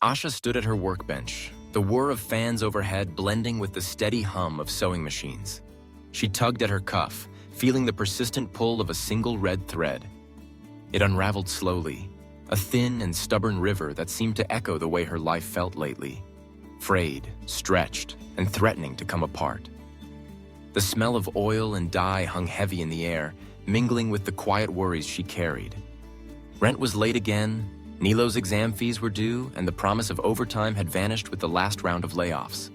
Asha stood at her workbench, the whir of fans overhead blending with the steady hum of sewing machines. She tugged at her cuff, feeling the persistent pull of a single red thread. It unraveled slowly, a thin and stubborn river that seemed to echo the way her life felt lately, frayed, stretched, and threatening to come apart. The smell of oil and dye hung heavy in the air, mingling with the quiet worries she carried. Rent was late again, Nilo's exam fees were due, and the promise of overtime had vanished with the last round of layoffs.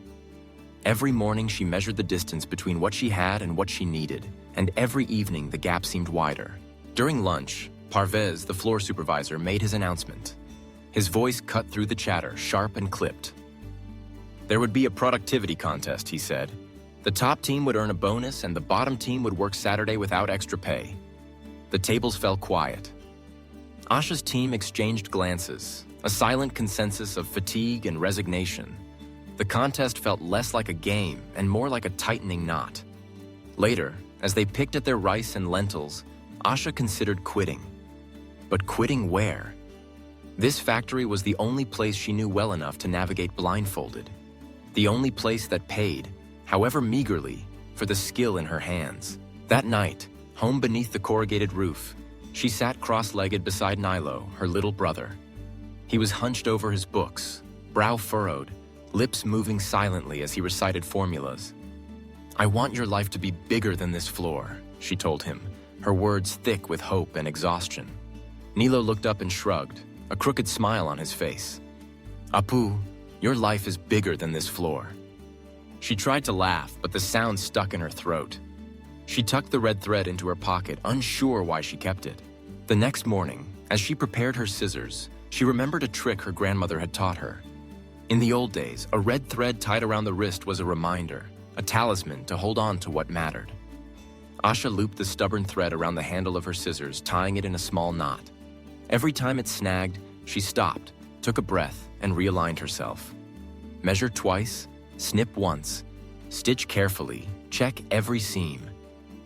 Every morning she measured the distance between what she had and what she needed, and every evening the gap seemed wider. During lunch, Parvez, the floor supervisor, made his announcement. His voice cut through the chatter, sharp and clipped. There would be a productivity contest, he said. The top team would earn a bonus and the bottom team would work Saturday without extra pay. The tables fell quiet. Asha's team exchanged glances, a silent consensus of fatigue and resignation. The contest felt less like a game and more like a tightening knot. Later, as they picked at their rice and lentils, Asha considered quitting. But quitting where? This factory was the only place she knew well enough to navigate blindfolded. The only place that paid, however meagerly, for the skill in her hands. That night, home beneath the corrugated roof, she sat cross-legged beside Nilo, her little brother. He was hunched over his books, brow furrowed, lips moving silently as he recited formulas. "I want your life to be bigger than this floor," she told him, her words thick with hope and exhaustion. Nilo looked up and shrugged, a crooked smile on his face. "Apu, your life is bigger than this floor." She tried to laugh, but the sound stuck in her throat. She tucked the red thread into her pocket, unsure why she kept it. The next morning, as she prepared her scissors, she remembered a trick her grandmother had taught her. In the old days, a red thread tied around the wrist was a reminder, a talisman to hold on to what mattered. Asha looped the stubborn thread around the handle of her scissors, tying it in a small knot. Every time it snagged, she stopped, took a breath, and realigned herself. Measure twice, snip once, stitch carefully, check every seam.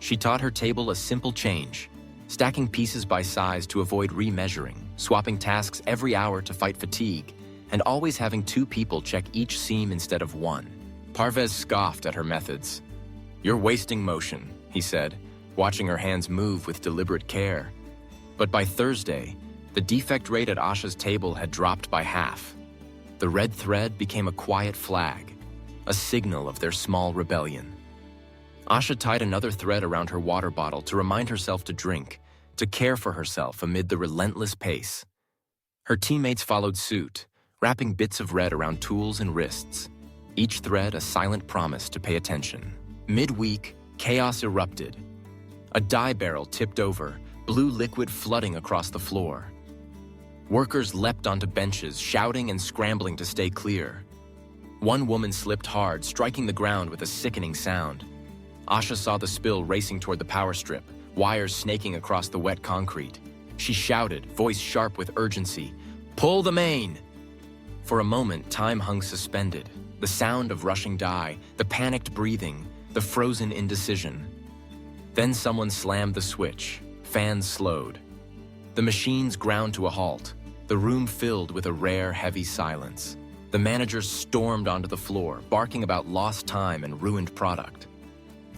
She taught her table a simple change, stacking pieces by size to avoid remeasuring, swapping tasks every hour to fight fatigue, and always having two people check each seam instead of one. Parvez scoffed at her methods. "You're wasting motion," he said, watching her hands move with deliberate care. But by Thursday, the defect rate at Asha's table had dropped by half. The red thread became a quiet flag, a signal of their small rebellion. Asha tied another thread around her water bottle to remind herself to drink, to care for herself amid the relentless pace. Her teammates followed suit, wrapping bits of red around tools and wrists, each thread a silent promise to pay attention. Mid-week, chaos erupted. A dye barrel tipped over, blue liquid flooding across the floor. Workers leapt onto benches, shouting and scrambling to stay clear. One woman slipped hard, striking the ground with a sickening sound. Asha saw the spill racing toward the power strip, wires snaking across the wet concrete. She shouted, voice sharp with urgency, "Pull the main!" For a moment, time hung suspended. The sound of rushing dye, the panicked breathing, the frozen indecision. Then someone slammed the switch. Fans slowed. The machines ground to a halt. The room filled with a rare, heavy silence. The manager stormed onto the floor, barking about lost time and ruined product.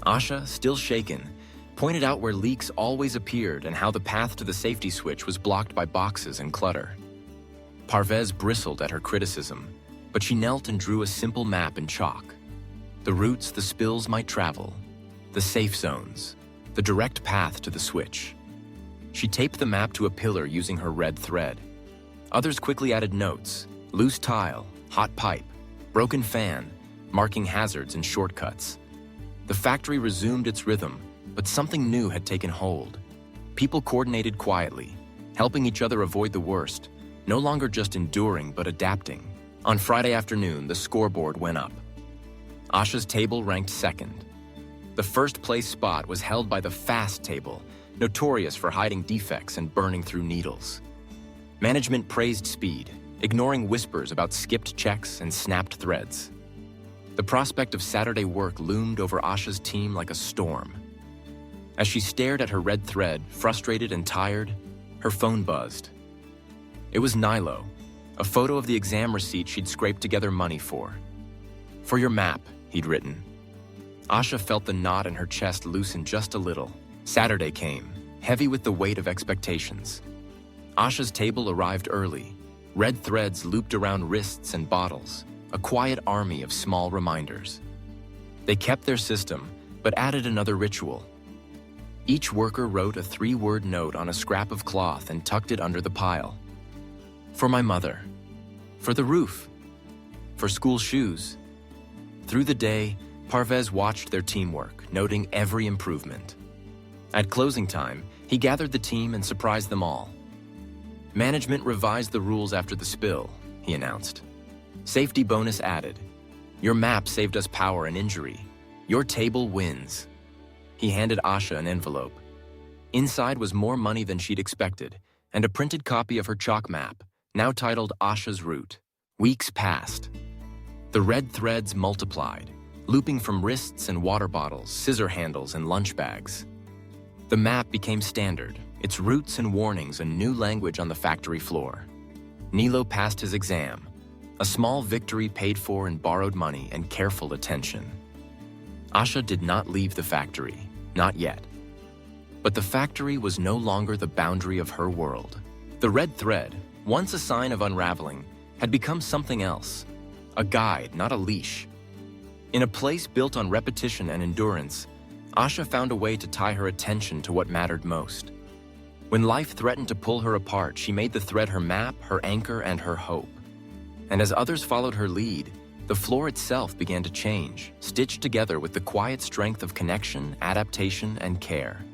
Asha, still shaken, pointed out where leaks always appeared and how the path to the safety switch was blocked by boxes and clutter. Parvez bristled at her criticism, but she knelt and drew a simple map in chalk. The routes the spills might travel, the safe zones, the direct path to the switch. She taped the map to a pillar using her red thread. Others quickly added notes: loose tile, hot pipe, broken fan, marking hazards and shortcuts. The factory resumed its rhythm, but something new had taken hold. People coordinated quietly, helping each other avoid the worst, no longer just enduring but adapting. On Friday afternoon, the scoreboard went up. Asha's table ranked second. The first place spot was held by the fast table, notorious for hiding defects and burning through needles. Management praised speed, ignoring whispers about skipped checks and snapped threads. The prospect of Saturday work loomed over Asha's team like a storm. As she stared at her red thread, frustrated and tired, her phone buzzed. It was Nilo, a photo of the exam receipt she'd scraped together money for. "For your map," he'd written. Asha felt the knot in her chest loosen just a little. Saturday came, heavy with the weight of expectations. Asha's table arrived early. Red threads looped around wrists and bottles, a quiet army of small reminders. They kept their system, but added another ritual. Each worker wrote a 3-word note on a scrap of cloth and tucked it under the pile. "For my mother. For the roof. For school shoes." Through the day, Parvez watched their teamwork, noting every improvement. At closing time, he gathered the team and surprised them all. "Management revised the rules after the spill," he announced. "Safety bonus added. Your map saved us power and injury. Your table wins." He handed Asha an envelope. Inside was more money than she'd expected, and a printed copy of her chalk map, now titled Asha's Route. Weeks passed. The red threads multiplied, looping from wrists and water bottles, scissor handles, and lunch bags. The map became standard, its routes and warnings a new language on the factory floor. Nilo passed his exam, a small victory paid for in borrowed money and careful attention. Asha did not leave the factory, not yet. But the factory was no longer the boundary of her world. The red thread, once a sign of unraveling, had become something else, a guide, not a leash. In a place built on repetition and endurance, Asha found a way to tie her attention to what mattered most. When life threatened to pull her apart, she made the thread her map, her anchor, and her hope. And as others followed her lead, the floor itself began to change, stitched together with the quiet strength of connection, adaptation, and care.